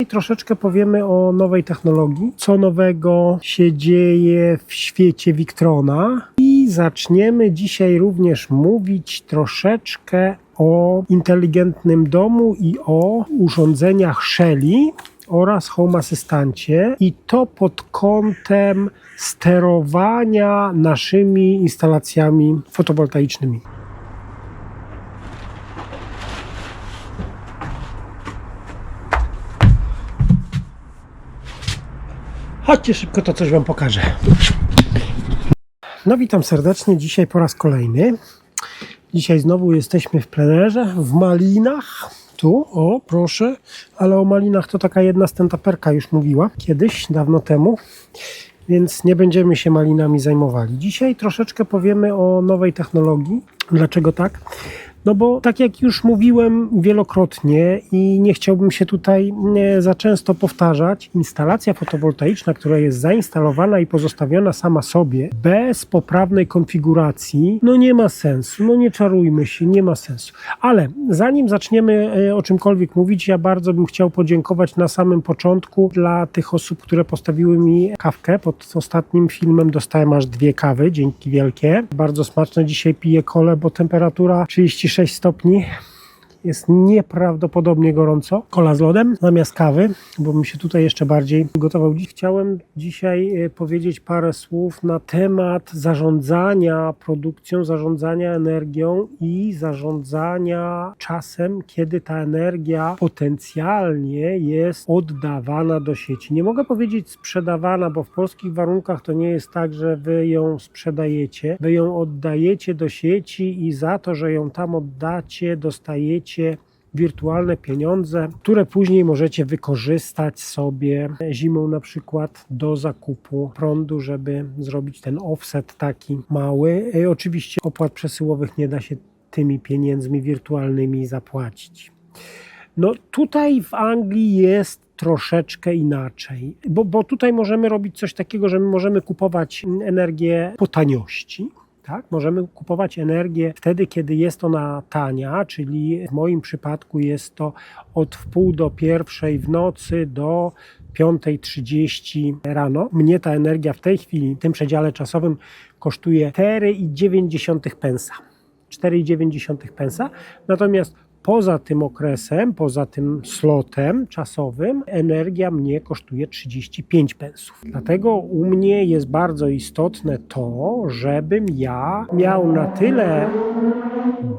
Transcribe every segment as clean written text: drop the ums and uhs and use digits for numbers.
I troszeczkę powiemy o nowej technologii, co nowego się dzieje w świecie Victrona i zaczniemy dzisiaj również mówić troszeczkę o inteligentnym domu i o urządzeniach Shelly oraz Home Asystancie i to pod kątem sterowania naszymi instalacjami fotowoltaicznymi. Chodźcie szybko, to coś Wam pokażę. No witam serdecznie, dzisiaj po raz kolejny. Dzisiaj znowu jesteśmy w plenerze, w Malinach. Tu, o proszę, ale o Malinach to taka jedna stand-uperka już mówiła kiedyś, dawno temu. Więc nie będziemy się Malinami zajmowali. Dzisiaj troszeczkę powiemy o nowej technologii. Dlaczego tak? No bo tak jak już mówiłem wielokrotnie i nie chciałbym się tutaj za często powtarzać, instalacja fotowoltaiczna, która jest zainstalowana i pozostawiona sama sobie, bez poprawnej konfiguracji, no nie ma sensu, no nie czarujmy się, nie ma sensu. Ale zanim zaczniemy o czymkolwiek mówić, ja bardzo bym chciał podziękować na samym początku dla tych osób, które postawiły mi kawkę. Pod ostatnim filmem dostałem aż 2 kawy, dzięki wielkie. Bardzo smaczne, dzisiaj piję kolę, bo temperatura 36 stopni. Jest nieprawdopodobnie gorąco. Kola z lodem zamiast kawy, bo bym się tutaj jeszcze bardziej gotował. Chciałem dzisiaj powiedzieć parę słów na temat zarządzania produkcją, zarządzania energią i zarządzania czasem, kiedy ta energia potencjalnie jest oddawana do sieci. Nie mogę powiedzieć sprzedawana, bo w polskich warunkach to nie jest tak, że wy ją sprzedajecie. Wy ją oddajecie do sieci i za to, że ją tam oddacie, dostajecie wirtualne pieniądze, które później możecie wykorzystać sobie zimą na przykład do zakupu prądu, żeby zrobić ten offset taki mały. Oczywiście opłat przesyłowych nie da się tymi pieniędzmi wirtualnymi zapłacić. No tutaj w Anglii jest troszeczkę inaczej, bo tutaj możemy robić coś takiego, że my możemy kupować energię po taniości. Tak? Możemy kupować energię wtedy, kiedy jest ona tania, czyli w moim przypadku jest to od wpół do 1 w nocy do 5:30 rano. Mnie ta energia w tej chwili, w tym przedziale czasowym kosztuje 4,9 pensa. 4,9 pensa. Natomiast poza tym okresem, poza tym slotem czasowym energia mnie kosztuje 35 pensów. Dlatego u mnie jest bardzo istotne to, żebym ja miał na tyle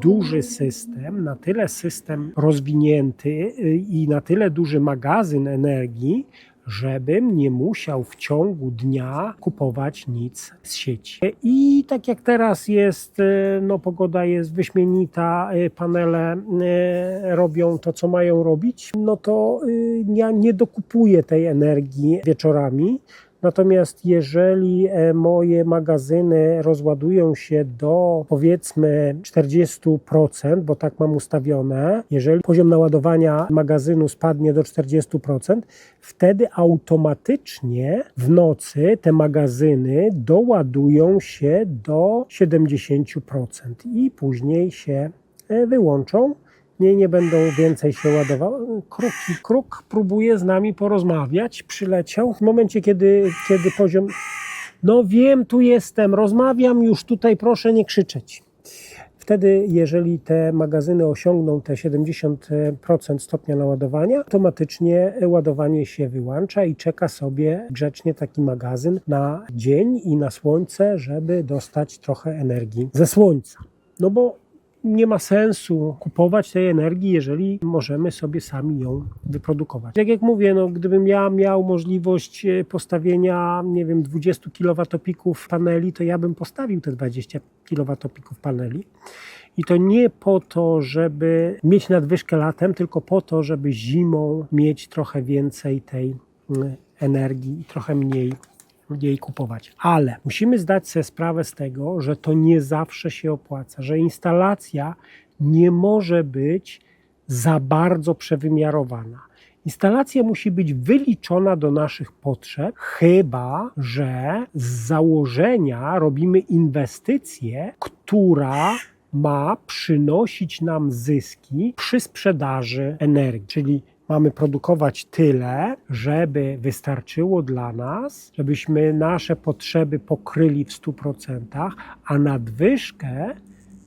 duży system, na tyle system rozwinięty i na tyle duży magazyn energii, żebym nie musiał w ciągu dnia kupować nic z sieci. I tak jak teraz jest, no pogoda jest wyśmienita, panele robią to, co mają robić, no to ja nie dokupuję tej energii wieczorami. Natomiast jeżeli moje magazyny rozładują się do powiedzmy 40%, bo tak mam ustawione, jeżeli poziom naładowania magazynu spadnie do 40%, wtedy automatycznie w nocy te magazyny doładują się do 70% i później się wyłączą. Nie będą więcej się ładowały. Kruk próbuje z nami porozmawiać, przyleciał. W momencie, kiedy poziom... No wiem, tu jestem, rozmawiam już tutaj, proszę nie krzyczeć. Wtedy, jeżeli te magazyny osiągną te 70% stopnia naładowania, automatycznie ładowanie się wyłącza i czeka sobie grzecznie taki magazyn na dzień i na słońce, żeby dostać trochę energii ze słońca. No bo nie ma sensu kupować tej energii, jeżeli możemy sobie sami ją wyprodukować. Tak jak mówię, no, gdybym ja miał możliwość postawienia, nie wiem, 20 kWp paneli, to ja bym postawił te 20 kWp paneli. I to nie po to, żeby mieć nadwyżkę latem, tylko po to, żeby zimą mieć trochę więcej tej energii i trochę mniej jej kupować. Ale musimy zdać sobie sprawę z tego, że to nie zawsze się opłaca, że instalacja nie może być za bardzo przewymiarowana. Instalacja musi być wyliczona do naszych potrzeb, chyba że z założenia robimy inwestycję, która ma przynosić nam zyski przy sprzedaży energii. Czyli Mamy produkować tyle, żeby wystarczyło dla nas, żebyśmy nasze potrzeby pokryli w 100%, a nadwyżkę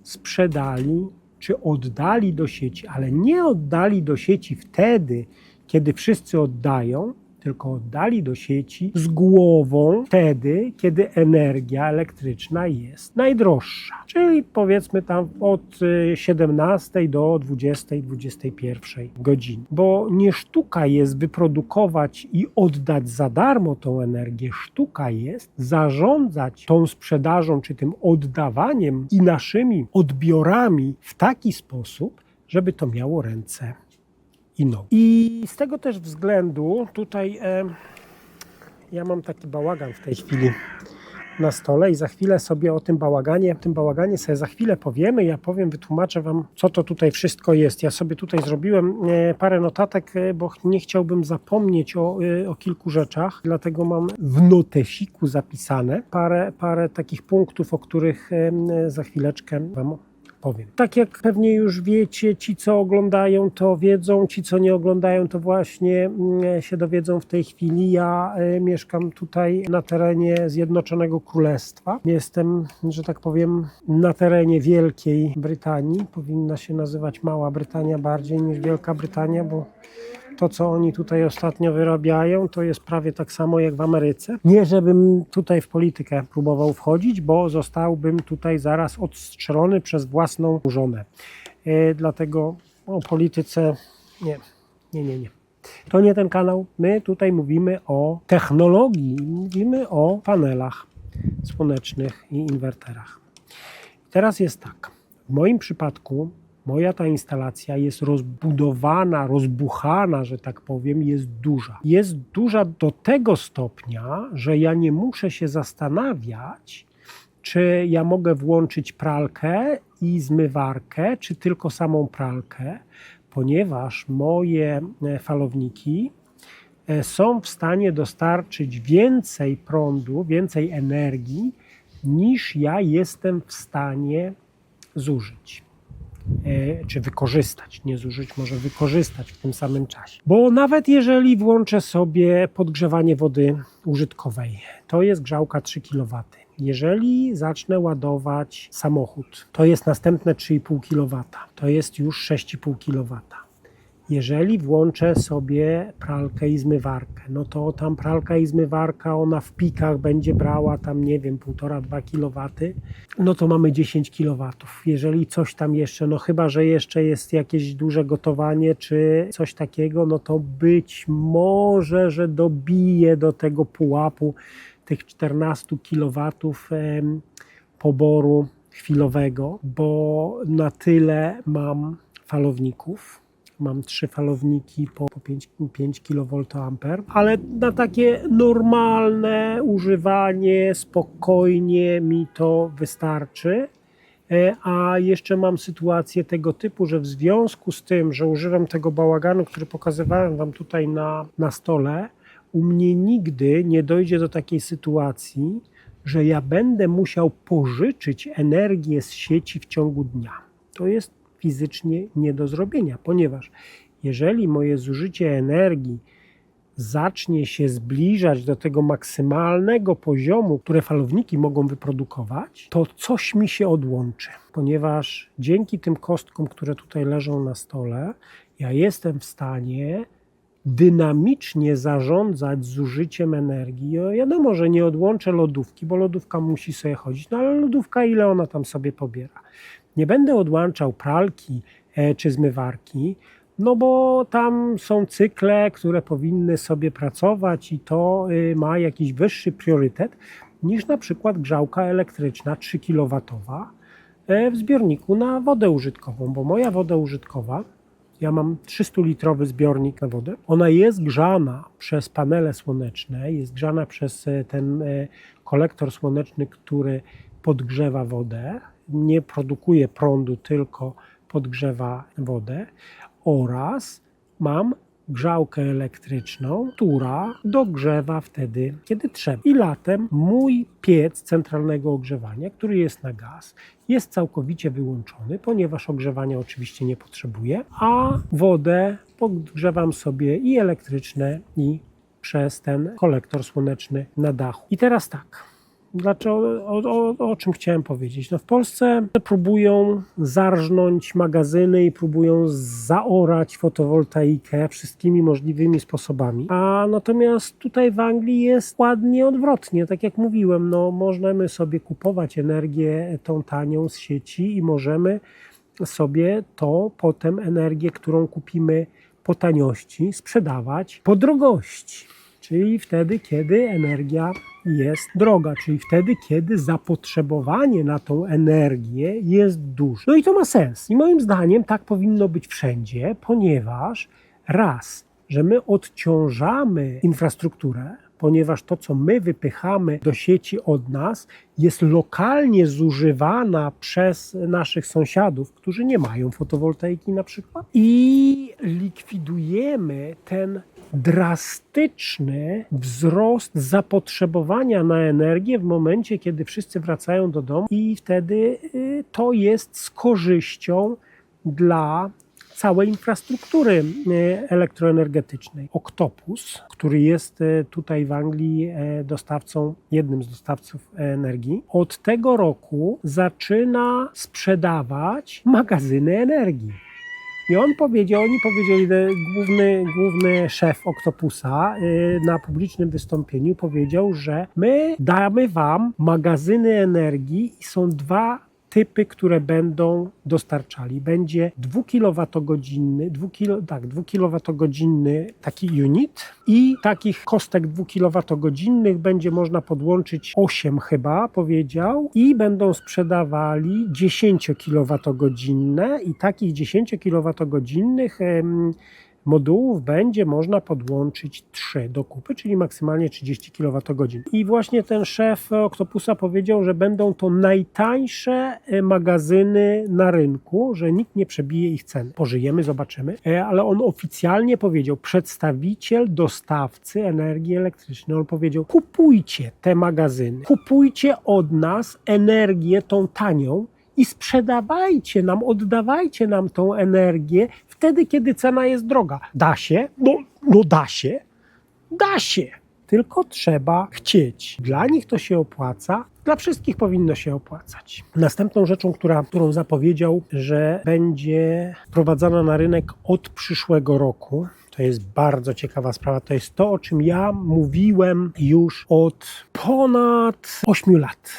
sprzedali czy oddali do sieci, ale nie oddali do sieci wtedy, kiedy wszyscy oddają, tylko oddali do sieci z głową wtedy, kiedy energia elektryczna jest najdroższa. Czyli powiedzmy tam od 17 do 20, 21 godziny. Bo nie sztuka jest wyprodukować i oddać za darmo tą energię. Sztuka jest zarządzać tą sprzedażą czy tym oddawaniem i naszymi odbiorami w taki sposób, żeby to miało ręce i nogi. I z tego też względu tutaj ja mam taki bałagan w tej chwili na stole i za chwilę sobie o tym bałaganie sobie za chwilę powiemy. Ja powiem, wytłumaczę Wam, co to tutaj wszystko jest. Ja sobie tutaj zrobiłem parę notatek, bo nie chciałbym zapomnieć o kilku rzeczach, dlatego mam w notesiku zapisane parę takich punktów, o których za chwileczkę Wam powiem. Tak jak pewnie już wiecie, ci co oglądają to wiedzą, ci co nie oglądają to właśnie się dowiedzą w tej chwili. Ja mieszkam tutaj na terenie Zjednoczonego Królestwa. Jestem, że tak powiem, na terenie Wielkiej Brytanii. Powinna się nazywać Mała Brytania bardziej niż Wielka Brytania, bo to, co oni tutaj ostatnio wyrabiają, to jest prawie tak samo jak w Ameryce. Nie, żebym tutaj w politykę próbował wchodzić, bo zostałbym tutaj zaraz odstrzelony przez własną żonę. Dlatego o polityce nie. To nie ten kanał. My tutaj mówimy o technologii, mówimy o panelach słonecznych i inwerterach. Teraz jest tak. W moim przypadku moja ta instalacja jest rozbudowana, rozbuchana, że tak powiem, jest duża. Jest duża do tego stopnia, że ja nie muszę się zastanawiać, czy ja mogę włączyć pralkę i zmywarkę, czy tylko samą pralkę, ponieważ moje falowniki są w stanie dostarczyć więcej prądu, więcej energii, niż ja jestem w stanie zużyć. Czy wykorzystać, nie zużyć, może wykorzystać w tym samym czasie. Bo nawet jeżeli włączę sobie podgrzewanie wody użytkowej, to jest grzałka 3 kW. Jeżeli zacznę ładować samochód, to jest następne 3,5 kW, to jest już 6,5 kW. Jeżeli włączę sobie pralkę i zmywarkę, no to tam pralka i zmywarka, ona w pikach będzie brała tam, nie wiem, 1,5-2 kW, no to mamy 10 kW. Jeżeli coś tam jeszcze, no chyba, że jeszcze jest jakieś duże gotowanie czy coś takiego, no to być może, że dobiję do tego pułapu tych 14 kW poboru chwilowego, bo na tyle mam falowników. Mam 3 falowniki po 5 kVA, ale na takie normalne używanie spokojnie mi to wystarczy. A jeszcze mam sytuację tego typu, że w związku z tym, że używam tego bałaganu, który pokazywałem Wam tutaj na stole, u mnie nigdy nie dojdzie do takiej sytuacji, że ja będę musiał pożyczyć energię z sieci w ciągu dnia. To jest fizycznie nie do zrobienia, ponieważ jeżeli moje zużycie energii zacznie się zbliżać do tego maksymalnego poziomu, które falowniki mogą wyprodukować, to coś mi się odłączy, ponieważ dzięki tym kostkom, które tutaj leżą na stole, ja jestem w stanie dynamicznie zarządzać zużyciem energii. Wiadomo, że nie odłączę lodówki, bo lodówka musi sobie chodzić, no ale lodówka ile ona tam sobie pobiera. Nie będę odłączał pralki czy zmywarki, no bo tam są cykle, które powinny sobie pracować i to ma jakiś wyższy priorytet niż na przykład grzałka elektryczna 3 kW w zbiorniku na wodę użytkową, bo moja woda użytkowa, ja mam 300-litrowy zbiornik na wodę, ona jest grzana przez panele słoneczne, jest grzana przez ten kolektor słoneczny, który podgrzewa wodę, nie produkuje prądu, tylko podgrzewa wodę oraz mam grzałkę elektryczną, która dogrzewa wtedy, kiedy trzeba. I latem mój piec centralnego ogrzewania, który jest na gaz, jest całkowicie wyłączony, ponieważ ogrzewania oczywiście nie potrzebuję, a wodę podgrzewam sobie i elektryczne, i przez ten kolektor słoneczny na dachu. I teraz tak. Dlaczego, o czym chciałem powiedzieć? No w Polsce próbują zarżnąć magazyny i próbują zaorać fotowoltaikę wszystkimi możliwymi sposobami. A natomiast tutaj w Anglii jest ładnie odwrotnie. Tak jak mówiłem, no możemy sobie kupować energię tą tanią z sieci i możemy sobie to potem energię, którą kupimy po taniości, sprzedawać po drogości. Czyli wtedy, kiedy energia jest droga, czyli wtedy, kiedy zapotrzebowanie na tą energię jest duże. No i to ma sens. I moim zdaniem tak powinno być wszędzie, ponieważ raz, że my odciążamy infrastrukturę, ponieważ to, co my wypychamy do sieci od nas, jest lokalnie zużywana przez naszych sąsiadów, którzy nie mają fotowoltaiki na przykład. I likwidujemy ten drastyczny wzrost zapotrzebowania na energię w momencie, kiedy wszyscy wracają do domu i wtedy to jest z korzyścią dla całej infrastruktury elektroenergetycznej. Octopus, który jest tutaj w Anglii jednym z dostawców energii, od tego roku zaczyna sprzedawać magazyny energii. I oni powiedzieli, główny szef Octopusa na publicznym wystąpieniu powiedział, że my damy wam magazyny energii i są dwa typy, które będą dostarczali. Będzie 2 kWh taki unit i takich kostek 2 kWh będzie można podłączyć 8 chyba, powiedział, i będą sprzedawali 10 kWh i takich 10 kWh modułów będzie można podłączyć 3 do kupy, czyli maksymalnie 30 kWh. I właśnie ten szef Octopusa powiedział, że będą to najtańsze magazyny na rynku, że nikt nie przebije ich ceny. Pożyjemy, zobaczymy. Ale on oficjalnie powiedział, przedstawiciel dostawcy energii elektrycznej, on powiedział, kupujcie te magazyny, kupujcie od nas energię tą tanią, i sprzedawajcie nam, oddawajcie nam tą energię wtedy, kiedy cena jest droga. Da się? No da się. Da się. Tylko trzeba chcieć. Dla nich to się opłaca. Dla wszystkich powinno się opłacać. Następną rzeczą, którą zapowiedział, że będzie wprowadzana na rynek od przyszłego roku, to jest bardzo ciekawa sprawa. To jest to, o czym ja mówiłem już od ponad 8 lat.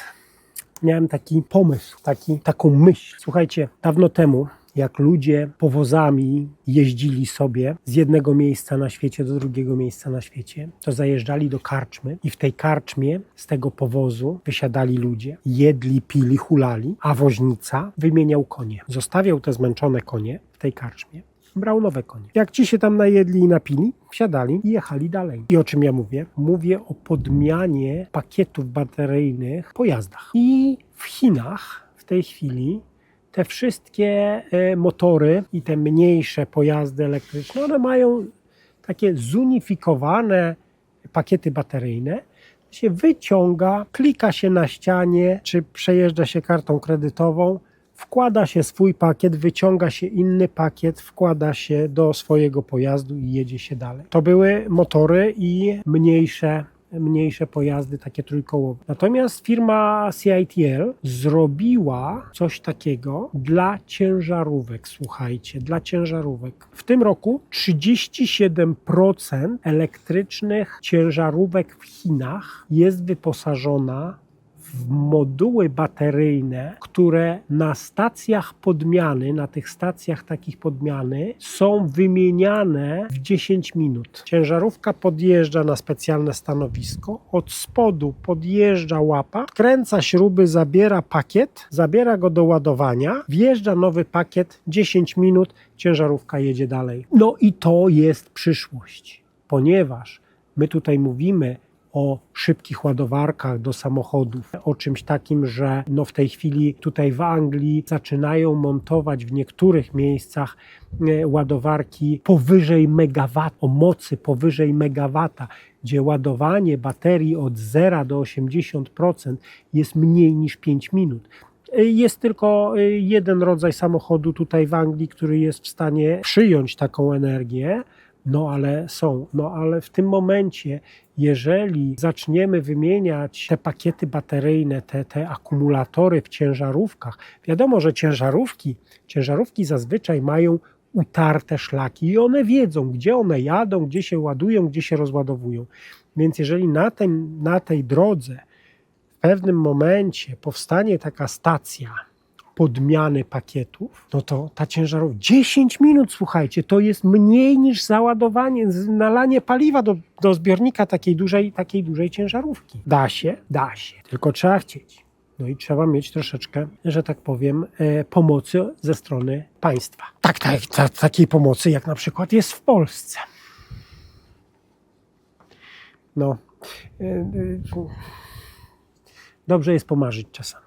Miałem taki pomysł, taką myśl. Słuchajcie, dawno temu, jak ludzie powozami jeździli sobie z jednego miejsca na świecie do drugiego miejsca na świecie, to zajeżdżali do karczmy i w tej karczmie z tego powozu wysiadali ludzie, jedli, pili, hulali, a woźnica wymieniał konie. Zostawiał te zmęczone konie w tej karczmie. Brał nowe konie. Jak ci się tam najedli i napili, wsiadali i jechali dalej. I o czym ja mówię? Mówię o podmianie pakietów bateryjnych w pojazdach. I w Chinach w tej chwili te wszystkie motory i te mniejsze pojazdy elektryczne, one mają takie zunifikowane pakiety bateryjne. Się wyciąga, klika się na ścianie, czy przejeżdża się kartą kredytową, wkłada się swój pakiet, wyciąga się inny pakiet, wkłada się do swojego pojazdu i jedzie się dalej. To były motory i mniejsze pojazdy, takie trójkołowe. Natomiast firma CATL zrobiła coś takiego dla ciężarówek, słuchajcie, dla ciężarówek. W tym roku 37% elektrycznych ciężarówek w Chinach jest wyposażona w moduły bateryjne, które na stacjach podmiany, na tych stacjach takich podmiany są wymieniane w 10 minut. Ciężarówka podjeżdża na specjalne stanowisko, od spodu podjeżdża łapa, kręca śruby, zabiera pakiet, zabiera go do ładowania, wjeżdża nowy pakiet, 10 minut, ciężarówka jedzie dalej. No i to jest przyszłość, ponieważ my tutaj mówimy o szybkich ładowarkach do samochodów, o czymś takim, że w tej chwili tutaj w Anglii zaczynają montować w niektórych miejscach ładowarki powyżej megawata, o mocy powyżej megawata, gdzie ładowanie baterii od 0 do 80% jest mniej niż 5 minut. Jest tylko jeden rodzaj samochodu tutaj w Anglii, który jest w stanie przyjąć taką energię, ale w tym momencie, jeżeli zaczniemy wymieniać te pakiety bateryjne, te akumulatory w ciężarówkach, wiadomo, że ciężarówki zazwyczaj mają utarte szlaki i one wiedzą, gdzie one jadą, gdzie się ładują, gdzie się rozładowują. Więc jeżeli na tej drodze w pewnym momencie powstanie taka stacja podmiany pakietów, no to ta ciężarówka 10 minut, słuchajcie, to jest mniej niż załadowanie, nalanie paliwa do zbiornika takiej dużej ciężarówki. Da się, tylko trzeba chcieć. No i trzeba mieć troszeczkę, że tak powiem, pomocy ze strony państwa. Takiej pomocy, jak na przykład jest w Polsce. Dobrze jest pomarzyć czasami.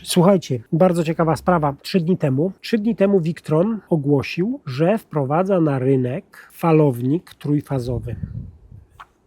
Słuchajcie, bardzo ciekawa sprawa. 3 dni temu Victron ogłosił, że wprowadza na rynek falownik trójfazowy.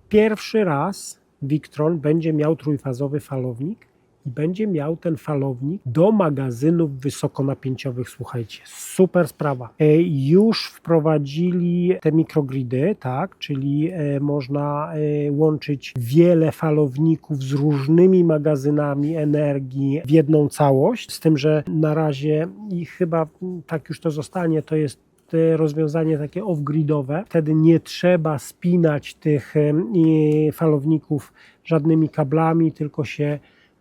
Pierwszy raz Victron będzie miał trójfazowy falownik i będzie miał ten falownik do magazynów wysokonapięciowych. Słuchajcie, super sprawa. Już wprowadzili te mikrogridy, tak, czyli można łączyć wiele falowników z różnymi magazynami energii w jedną całość, z tym, że na razie i chyba tak już to zostanie, to jest rozwiązanie takie off-gridowe. Wtedy nie trzeba spinać tych falowników żadnymi kablami, tylko się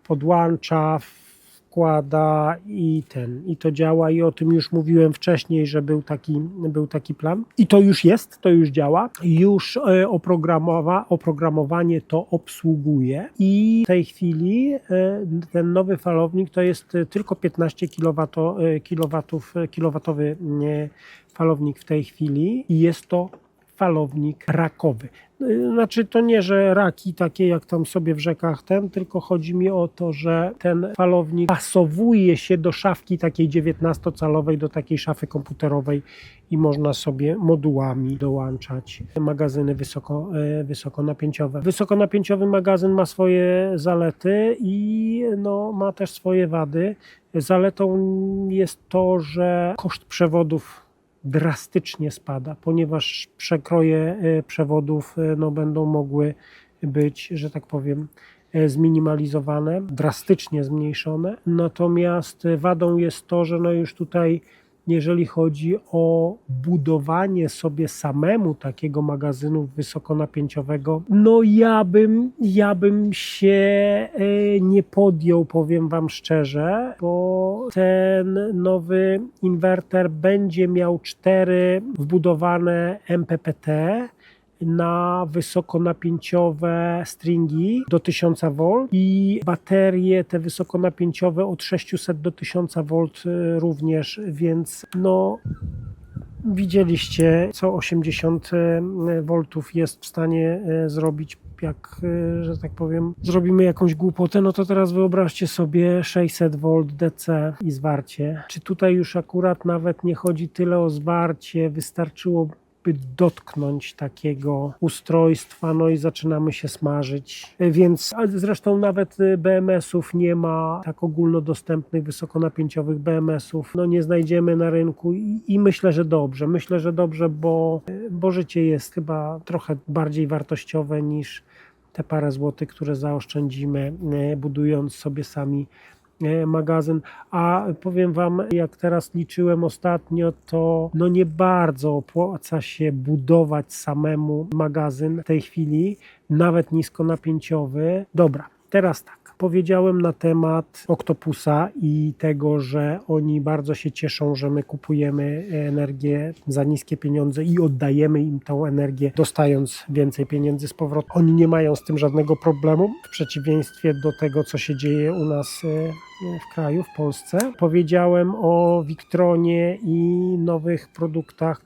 podłącza, wkłada i to działa i o tym już mówiłem wcześniej, że był taki plan. I to już jest, to już działa. Już oprogramowanie to obsługuje i w tej chwili ten nowy falownik to jest tylko 15 kilowatowy falownik w tej chwili i jest to falownik rakowy. Znaczy to nie, że raki takie jak tam sobie w rzekach tylko chodzi mi o to, że ten falownik pasowuje się do szafki takiej 19-calowej, do takiej szafy komputerowej i można sobie modułami dołączać magazyny wysokonapięciowe. Wysokonapięciowy magazyn ma swoje zalety i ma też swoje wady. Zaletą jest to, że koszt przewodów drastycznie spada, ponieważ przekroje przewodów będą mogły być, że tak powiem, zminimalizowane, drastycznie zmniejszone. Natomiast wadą jest to, że już tutaj, jeżeli chodzi o budowanie sobie samemu takiego magazynu wysokonapięciowego, ja bym się nie podjął, powiem Wam szczerze, bo ten nowy inwerter będzie miał 4 wbudowane MPPT na wysokonapięciowe stringi do 1000 V i baterie te wysokonapięciowe od 600 do 1000 V również, więc widzieliście, co 80 V jest w stanie zrobić. Jak, że tak powiem, zrobimy jakąś głupotę, to teraz wyobraźcie sobie 600 V DC i zwarcie. Czy tutaj już akurat nawet nie chodzi tyle o zwarcie, wystarczyłoby dotknąć takiego ustrojstwa, i zaczynamy się smażyć. Więc zresztą nawet BMS-ów nie ma, tak ogólnodostępnych, wysokonapięciowych BMS-ów. Nie znajdziemy na rynku i myślę, że dobrze, bo życie jest chyba trochę bardziej wartościowe niż te parę złotych, które zaoszczędzimy, budując sobie sami magazyn. A powiem Wam, jak teraz liczyłem ostatnio, to nie bardzo opłaca się budować samemu magazyn w tej chwili, nawet niskonapięciowy. Dobra, teraz tak. Powiedziałem na temat Octopusa i tego, że oni bardzo się cieszą, że my kupujemy energię za niskie pieniądze i oddajemy im tą energię, dostając więcej pieniędzy z powrotem. Oni nie mają z tym żadnego problemu, w przeciwieństwie do tego, co się dzieje u nas w kraju, w Polsce. Powiedziałem o Victronie i nowych produktach,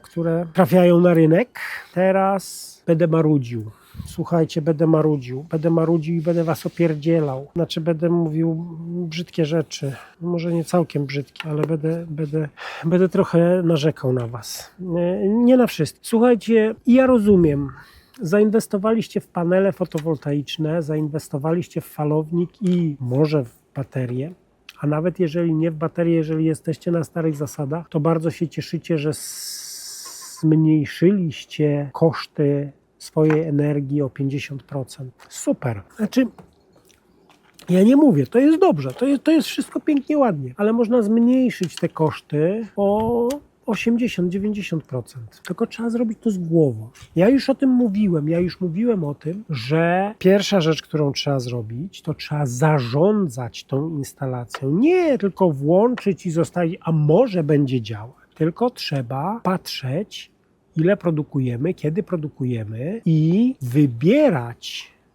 które trafiają na rynek. Teraz będę marudził. słuchajcie, będę marudził i będę was opierdzielał. Znaczy będę mówił brzydkie rzeczy. Może nie całkiem brzydkie, ale będę trochę narzekał na was. Nie na wszystko. Słuchajcie, ja rozumiem. Zainwestowaliście w panele fotowoltaiczne, zainwestowaliście w falownik i może w baterię. A nawet jeżeli nie w baterię, jeżeli jesteście na starych zasadach, to bardzo się cieszycie, że zmniejszyliście koszty swojej energii o 50%. Super. Znaczy, ja nie mówię, to jest dobrze, to jest wszystko pięknie, ładnie, ale można zmniejszyć te koszty o 80-90%. Tylko trzeba zrobić to z głową. Ja już o tym mówiłem o tym, że pierwsza rzecz, którą trzeba zrobić, to trzeba zarządzać tą instalacją. Nie tylko włączyć i zostawić, a może będzie działać. Tylko trzeba patrzeć, ile produkujemy, kiedy produkujemy i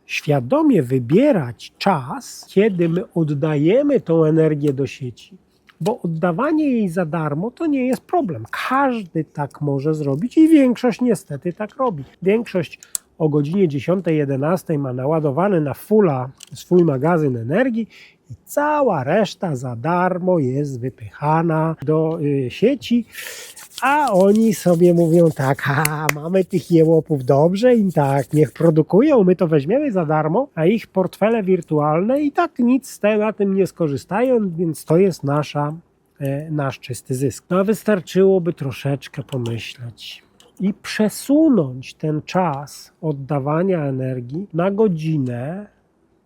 świadomie wybierać czas, kiedy my oddajemy tą energię do sieci. Bo oddawanie jej za darmo to nie jest problem. Każdy tak może zrobić i większość niestety tak robi. Większość o godzinie 10-11 ma naładowany na fulla swój magazyn energii i cała reszta za darmo jest wypychana do sieci, a oni sobie mówią tak, mamy tych jełopów dobrze i tak, niech produkują, my to weźmiemy za darmo, a ich portfele wirtualne i tak nic na tym nie skorzystają, więc to jest nasz czysty zysk. No a wystarczyłoby troszeczkę pomyśleć i przesunąć ten czas oddawania energii na godzinę,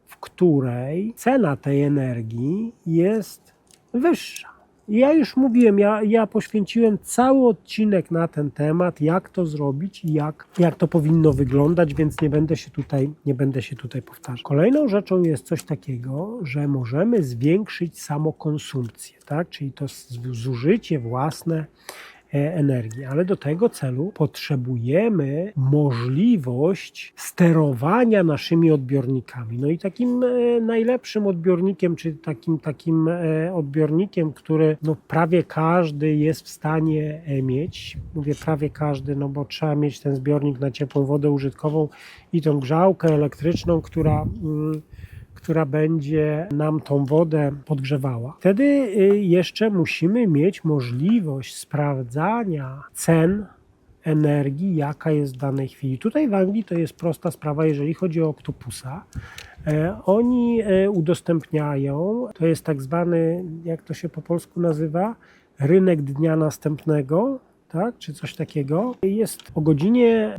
w której cena tej energii jest wyższa. Ja już mówiłem, ja poświęciłem cały odcinek na ten temat, jak to zrobić i jak to powinno wyglądać, więc nie będę się tutaj powtarzał. Kolejną rzeczą jest coś takiego, że możemy zwiększyć samokonsumpcję, tak? Czyli to zużycie własne energii, ale do tego celu potrzebujemy możliwość sterowania naszymi odbiornikami. No i takim najlepszym odbiornikiem, czy takim odbiornikiem, który prawie każdy jest w stanie mieć, mówię prawie każdy, no bo trzeba mieć ten zbiornik na ciepłą wodę użytkową i tą grzałkę elektryczną, która będzie nam tą wodę podgrzewała. Wtedy jeszcze musimy mieć możliwość sprawdzania cen energii, jaka jest w danej chwili. Tutaj w Anglii to jest prosta sprawa, jeżeli chodzi o Octopusa. Oni udostępniają, to jest tak zwany, jak to się po polsku nazywa, rynek dnia następnego, tak, czy coś takiego. Jest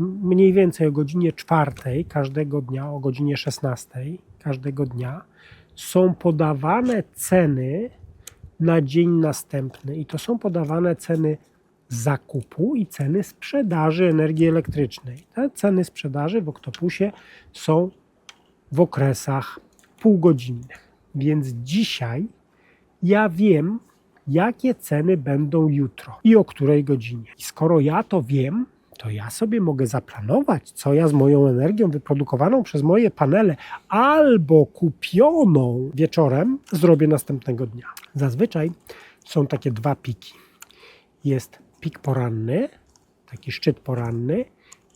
mniej więcej o godzinie 4 każdego dnia, o godzinie 16 każdego dnia są podawane ceny na dzień następny i to są podawane ceny zakupu i ceny sprzedaży energii elektrycznej. Te ceny sprzedaży w Octopusie są w okresach półgodzinnych, więc dzisiaj ja wiem, jakie ceny będą jutro i o której godzinie. I skoro ja to wiem, to ja sobie mogę zaplanować, co ja z moją energią wyprodukowaną przez moje panele albo kupioną wieczorem zrobię następnego dnia. Zazwyczaj są takie dwa piki. Jest pik poranny, taki szczyt poranny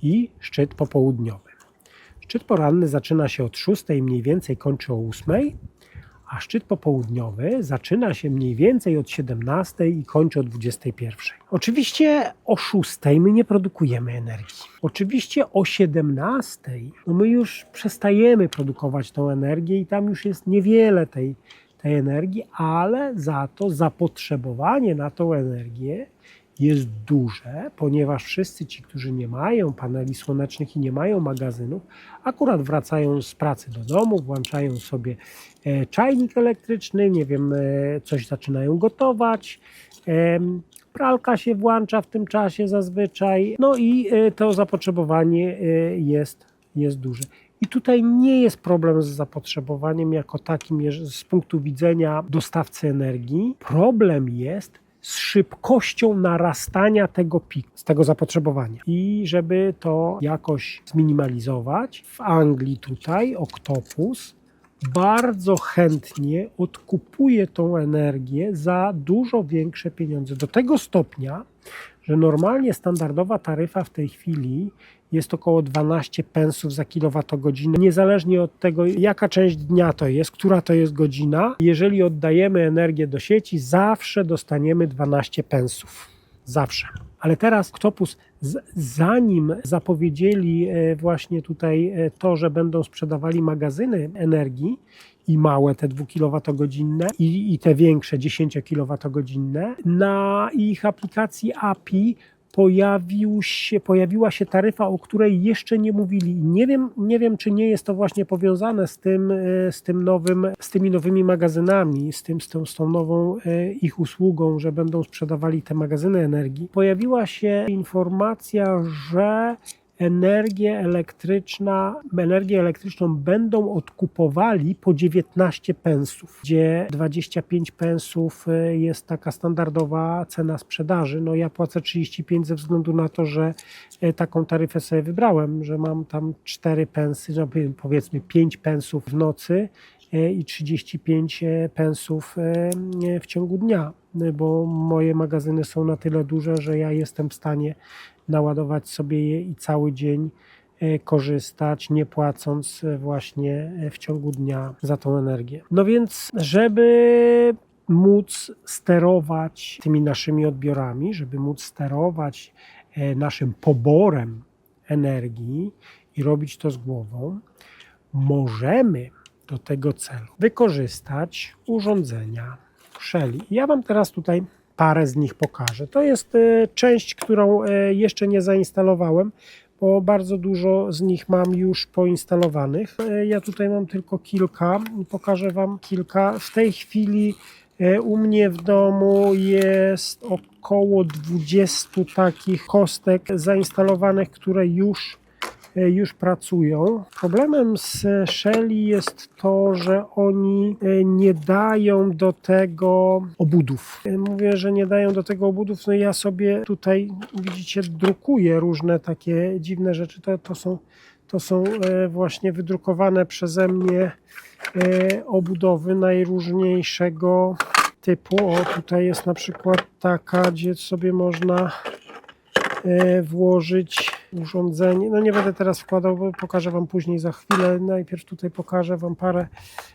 i szczyt popołudniowy. Szczyt poranny zaczyna się od 6 mniej więcej, kończy o 8, a szczyt popołudniowy zaczyna się mniej więcej od 17 i kończy o 21. Oczywiście o 6 my nie produkujemy energii. Oczywiście o 17 my już przestajemy produkować tą energię i tam już jest niewiele tej energii, ale za to zapotrzebowanie na tą energię jest duże, ponieważ wszyscy ci, którzy nie mają paneli słonecznych i nie mają magazynów, akurat wracają z pracy do domu, włączają sobie czajnik elektryczny, nie wiem, coś zaczynają gotować, pralka się włącza w tym czasie zazwyczaj, no i to zapotrzebowanie jest duże. I tutaj nie jest problem z zapotrzebowaniem jako takim z punktu widzenia dostawcy energii. Problem jest z szybkością narastania tego piku, z tego zapotrzebowania. I żeby to jakoś zminimalizować, w Anglii tutaj Octopus bardzo chętnie odkupuje tą energię za dużo większe pieniądze. Do tego stopnia, że normalnie standardowa taryfa w tej chwili jest około 12 pensów za kilowatogodzinę. Niezależnie od tego, jaka część dnia to jest, która to jest godzina, jeżeli oddajemy energię do sieci, zawsze dostaniemy 12 pensów. Zawsze. Ale teraz Octopus, zanim zapowiedzieli właśnie tutaj to, że będą sprzedawali magazyny energii i małe, te 2 kWh i te większe 10 kWh, na ich aplikacji API pojawiła się taryfa, o której jeszcze nie mówili. Nie wiem, czy nie jest to właśnie powiązane z tymi nowymi magazynami, z tą nową ich usługą, że będą sprzedawali te magazyny energii. Pojawiła się informacja, że energię elektryczną będą odkupowali po 19 pensów, gdzie 25 pensów jest taka standardowa cena sprzedaży. No ja płacę 35 ze względu na to, że taką taryfę sobie wybrałem, że mam tam 4 pensy, no powiedzmy 5 pensów w nocy i 35 pensów w ciągu dnia, bo moje magazyny są na tyle duże, że ja jestem w stanie naładować sobie je i cały dzień korzystać, nie płacąc właśnie w ciągu dnia za tą energię. No więc, żeby móc sterować tymi naszymi odbiorami, żeby móc sterować naszym poborem energii i robić to z głową, możemy do tego celu wykorzystać urządzenia Shelly. Ja Wam teraz tutaj parę z nich pokażę. To jest część, którą jeszcze nie zainstalowałem, bo bardzo dużo z nich mam już poinstalowanych. Ja tutaj mam tylko kilka, pokażę Wam kilka. W tej chwili u mnie w domu jest około 20 takich kostek zainstalowanych, które już pracują. Problemem z Shelly jest to, że oni nie dają do tego obudów. Mówię, że nie dają do tego obudów, no ja sobie tutaj, widzicie, drukuję różne takie dziwne rzeczy. To są właśnie wydrukowane przeze mnie obudowy najróżniejszego typu. O, tutaj jest na przykład taka, gdzie sobie można włożyć urządzenie. No nie będę teraz wkładał, bo pokażę Wam później za chwilę. Najpierw tutaj pokażę Wam parę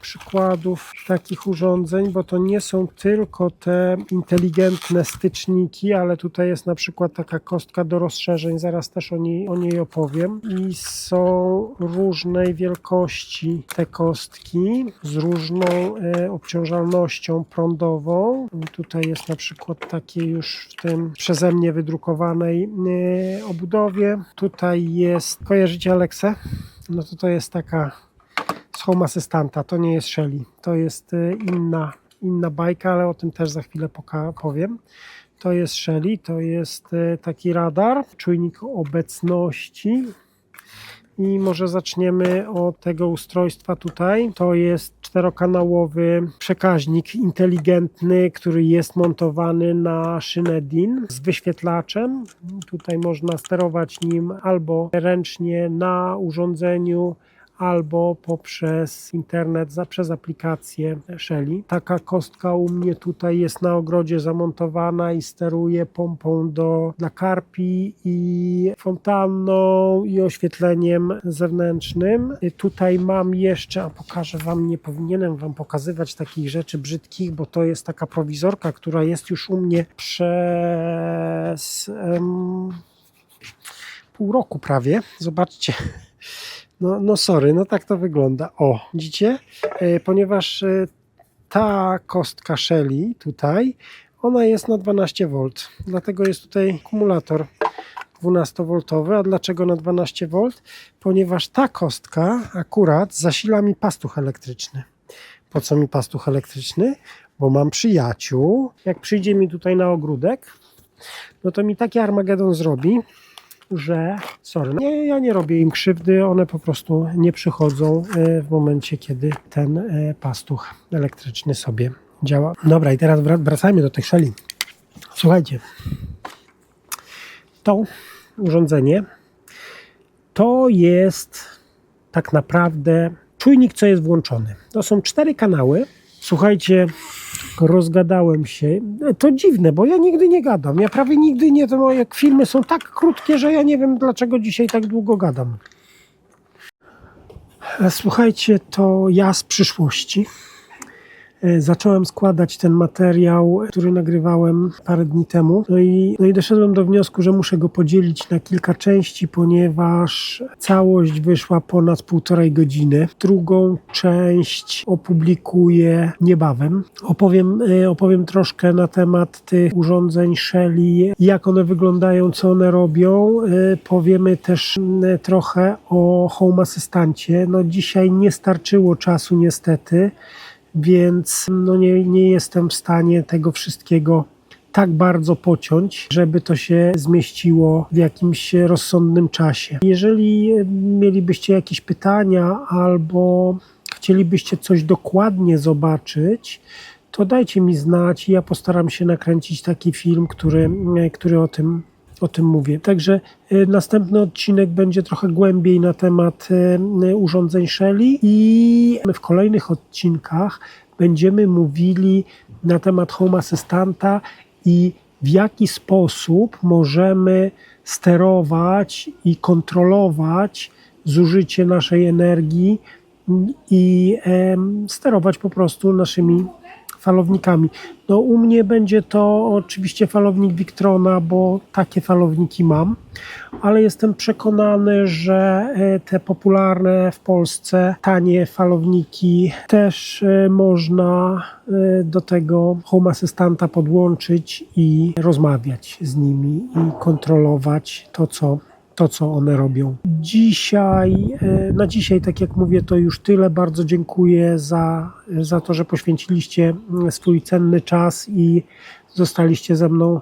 przykładów takich urządzeń, bo to nie są tylko te inteligentne styczniki, ale tutaj jest na przykład taka kostka do rozszerzeń, zaraz też o niej opowiem. I są różnej wielkości te kostki z różną obciążalnością prądową. I tutaj jest na przykład takie już w tym przeze mnie wydrukowanej obudowie. Tutaj jest, kojarzycie Alexę? No to jest taka z Home Assistanta, to nie jest Shelly, to jest inna bajka, ale o tym też za chwilę powiem. To jest Shelly, to jest taki radar, czujnik obecności. I może zaczniemy od tego ustrojstwa tutaj. To jest 4-kanałowy przekaźnik inteligentny, który jest montowany na szynę DIN z wyświetlaczem. Tutaj można sterować nim albo ręcznie na urządzeniu, albo poprzez internet, przez aplikację Shelly. Taka kostka u mnie tutaj jest na ogrodzie zamontowana i steruje pompą dla karpi i fontanną i oświetleniem zewnętrznym. Tutaj mam jeszcze, a pokażę Wam, nie powinienem Wam pokazywać takich rzeczy brzydkich, bo to jest taka prowizorka, która jest już u mnie przez pół roku prawie. Zobaczcie. No sorry, no tak to wygląda. O, widzicie? Ponieważ ta kostka Shelly tutaj, ona jest na 12V. Dlatego jest tutaj akumulator 12V. A dlaczego na 12V? Ponieważ ta kostka akurat zasila mi pastuch elektryczny. Po co mi pastuch elektryczny? Bo mam przyjaciół. Jak przyjdzie mi tutaj na ogródek, no to mi taki Armagedon zrobi, że ja nie robię im krzywdy, one po prostu nie przychodzą w momencie, kiedy ten pastuch elektryczny sobie działa. Dobra, i teraz wracajmy do tych Shelly. Słuchajcie, to urządzenie to jest tak naprawdę czujnik, co jest włączony. To są 4 kanały Słuchajcie, rozgadałem się. To dziwne, bo ja nigdy nie gadam. Ja prawie nigdy nie, to moje filmy są tak krótkie, że ja nie wiem, dlaczego dzisiaj tak długo gadam. Słuchajcie, to ja z przyszłości. Zacząłem składać ten materiał, który nagrywałem parę dni temu. No i doszedłem do wniosku, że muszę go podzielić na kilka części, ponieważ całość wyszła ponad 1,5 godziny. Drugą część opublikuję niebawem. Opowiem troszkę na temat tych urządzeń Shelly, jak one wyglądają, co one robią. Powiemy też trochę o Home Asystancie. No dzisiaj nie starczyło czasu niestety, więc nie jestem w stanie tego wszystkiego tak bardzo pociąć, żeby to się zmieściło w jakimś rozsądnym czasie. Jeżeli mielibyście jakieś pytania albo chcielibyście coś dokładnie zobaczyć, to dajcie mi znać i ja postaram się nakręcić taki film, który o tym mówię. Także następny odcinek będzie trochę głębiej na temat urządzeń Shelly i w kolejnych odcinkach będziemy mówili na temat Home Assistanta i w jaki sposób możemy sterować i kontrolować zużycie naszej energii i sterować po prostu naszymi falownikami. No u mnie będzie to oczywiście falownik Victrona, bo takie falowniki mam, ale jestem przekonany, że te popularne w Polsce tanie falowniki też można do tego Home Assistanta podłączyć i rozmawiać z nimi i kontrolować to, co one robią. Na dzisiaj, tak jak mówię, to już tyle. Bardzo dziękuję za to, że poświęciliście swój cenny czas i zostaliście ze mną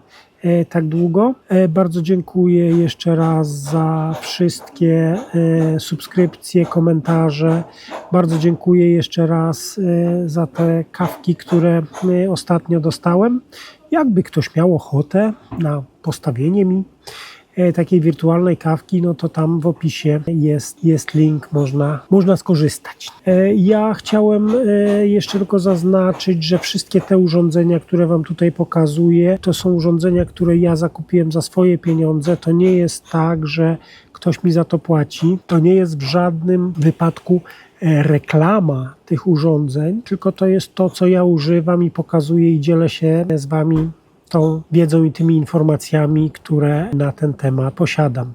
tak długo. Bardzo dziękuję jeszcze raz za wszystkie subskrypcje, komentarze. Bardzo dziękuję jeszcze raz za te kawki, które ostatnio dostałem. Jakby ktoś miał ochotę na postawienie mi takiej wirtualnej kawki, no to tam w opisie jest link, można skorzystać. Ja chciałem jeszcze tylko zaznaczyć, że wszystkie te urządzenia, które Wam tutaj pokazuję, to są urządzenia, które ja zakupiłem za swoje pieniądze. To nie jest tak, że ktoś mi za to płaci. To nie jest w żadnym wypadku reklama tych urządzeń, tylko to jest to, co ja używam i pokazuję i dzielę się z Wami tą wiedzą i tymi informacjami, które na ten temat posiadam.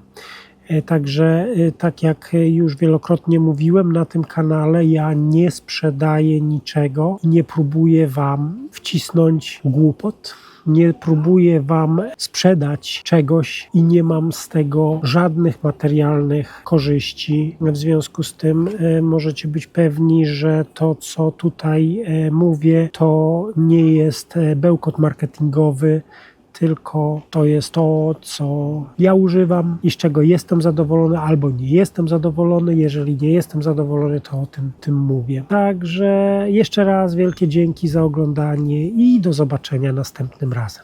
Także tak jak już wielokrotnie mówiłem na tym kanale, ja nie sprzedaję niczego i nie próbuję Wam wcisnąć głupot. Nie próbuję Wam sprzedać czegoś i nie mam z tego żadnych materialnych korzyści. W związku z tym możecie być pewni, że to, co tutaj mówię, to nie jest bełkot marketingowy, tylko to jest to, co ja używam i z czego jestem zadowolony albo nie jestem zadowolony. Jeżeli nie jestem zadowolony, to o tym mówię. Także jeszcze raz wielkie dzięki za oglądanie i do zobaczenia następnym razem.